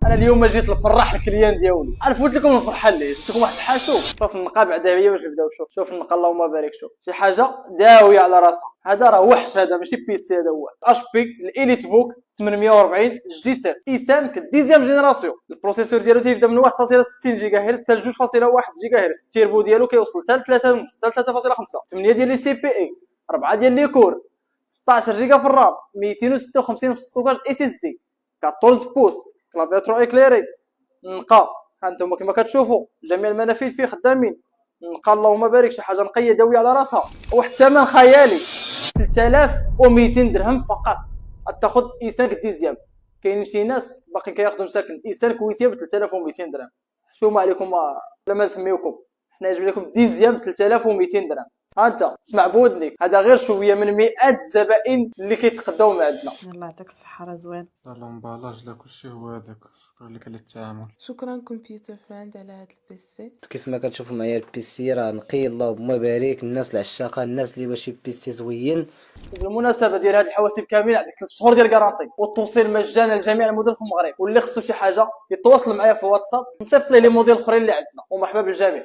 انا اليوم جيت نفرح الكليان ديالي. عرفت لكم الفرحه اللي جبت لكم واحد الحاسوب. شوف النقا بعدا هي باش نبداو. شوف النقا اللهم بارك. شوف شي حاجه داويه على راسها. هذا راه وحش، هذا ماشي بيسي، هذا هو اش بي الاليت بوك 840 جي 7 اي 5 ديزيام جينيراسيون. البروسيسور ديالو تيبدا من 1.60 جيجا هرتز حتى 2.1 جيجا هرتز. التيربو ديالو كيوصل حتى 3.5 حتى 3.5. 8 ديال لي سي بي اي، 4 ديال لي كور، 16 جيجا في الرام، 256 في الستوكاج اس اس دي، 14 بوس، كلافياترو اكليري. نقا هانتوما كما كتشوفوا جميع المنافذ فيه خدامين. نقا اللهم بارك، شي حاجه نقيه داويه على راسها. واحد الثمن خيالي 3200 درهم فقط تاخذ اي 5 ديزيام. كاين شي ناس باقي كياخذوا مساكن اي 5 كويتيه ب 3200 درهم. شوما عليكم لا ما نسميوكم، حنا يجب لكم ديزيام ب 3200 درهم. ها انت اسمع بودنك، هذا غير شويه من مئات الزبائن اللي كيتقداو من عندنا. الله يعطيك الصحة، راه زوين. لا لومبالاج لا كلشي هو هذاك. شكرا لك على التعامل. شكرا كمبيوتر فريند على هذا البيسي. كيف ما كتشوفوا معايا البيسي راه نقي، اللهم بارك. الناس العشاقه، الناس اللي باغي شي بيسي زوين. بالمناسبه ديال هاد الحواسيب كاملين عندك 3 شهور ديال كارانتي والتوصيل مجانا لجميع المدن في المغرب. واللي خصو شي حاجه يتواصل معايا في واتساب، نصيفط ليه لي موديل اخرين اللي عندنا. ومرحبا بالجميع.